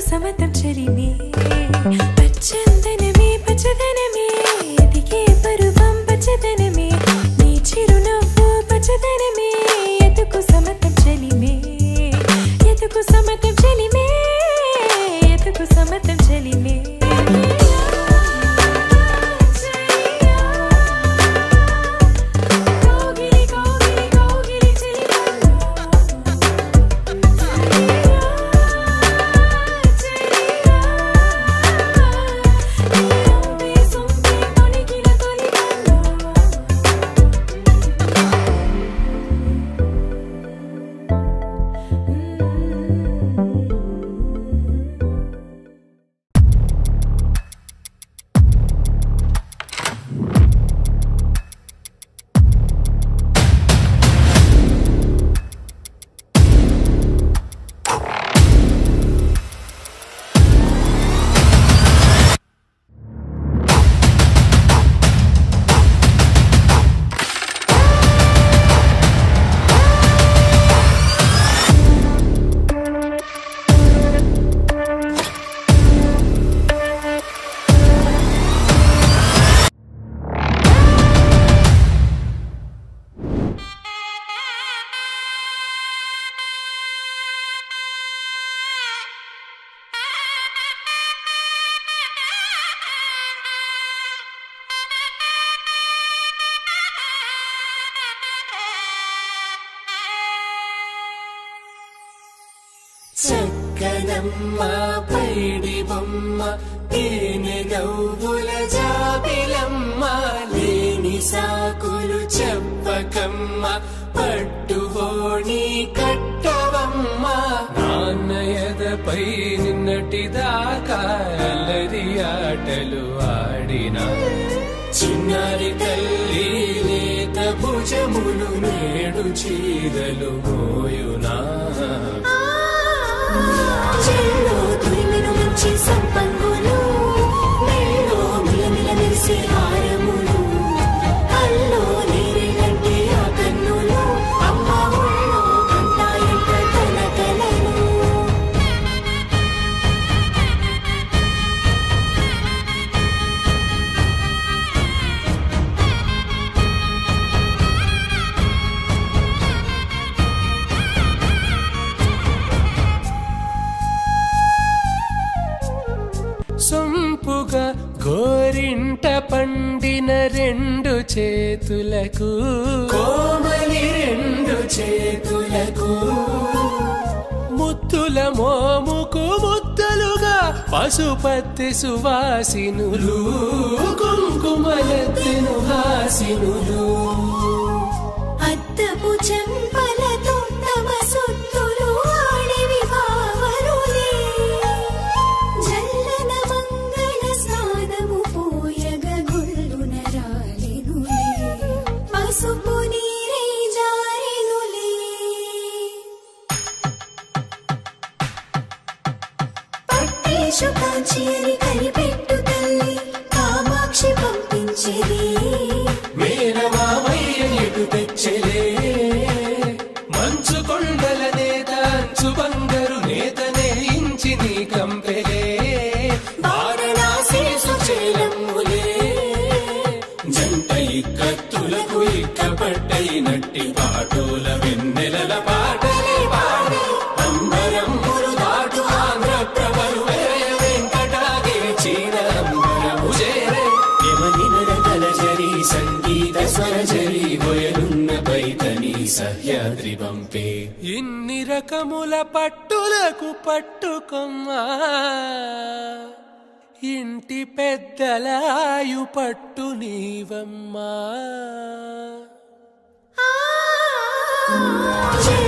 సమతం చెలిమే పచ్చదనమే పచ్చదనమే ఎదిగే పరువం పచ్చదనమే నీ చిరునవ్వు పచ్చదనమే ఎతుకు సమతం చెలిమే ఎతుకు సమతం చెలిమే ఎతుకు సమతం చెలిమే చక్కనమ్మ పైడి బొమ్మ తేనె నవ్వుల జాబిలమ్మ లేని సాకులు చెప్పకమ్మ పట్టువోణి కట్టవమ్మ నాన్నయదపై నిన్నటిదాకా అల్లరి ఆటలు ఆడిన చిన్నారి తల్లి లేత భుజములు నేడు చీరలు మోయునా చెల్లో తురిమిను మంచి సంపంగులు మెల్లో మిలమిల మెరిసే హారములు కల్లో నీరేలంటే ఆ కన్నులు అమ్మ ఒళ్ళో కంటాయంట తన కలను సొంపుగా గోరింట పండిన రెండు చేతులకు కోమలి రెండు చేతులకు ముద్దుల మోముకు ముద్దలుగా పశుపతి సువాసినులు కుంకుమలెత్తెను హాసినులు అద్దపు చెంపలతో తమ సుత్తులు ఆడివి బావరులే జల్లన మంగళ స్నానము పోయగ గుళ్ళున రాలినులే పసుపు నీరే జారినులే పట్టేశు కాంచి అని కనిపెట్టు తల్లి కామాక్షి పంపించేది మేనమామయ్య ఎటు తెచ్చలే మంచు కొండల నేత అంచు బంగారు నేతనే ఇంచి నీ కంపెలే వారణాసి సుచేలమ్ములే జంట ఇక్కత్తులకు ఇక్కపట్టైనట్టి పాటోల వెన్నెలల పాటలే పాడే అంబరమ్ములు దాటు ఆంధ్ర ప్రభలు వేయ వెంకటాగిరి చీర అంబరము చేరే యమని నడకల జరి సంగీత స్వరజరి వయలున్న పైతని సహ్యాద్రి పంపే ఇన్ని రకముల పట్టులకు పట్టుకొమ్మా ఇంటి పెద్దలాయు పట్టు నీవమ్మా జయ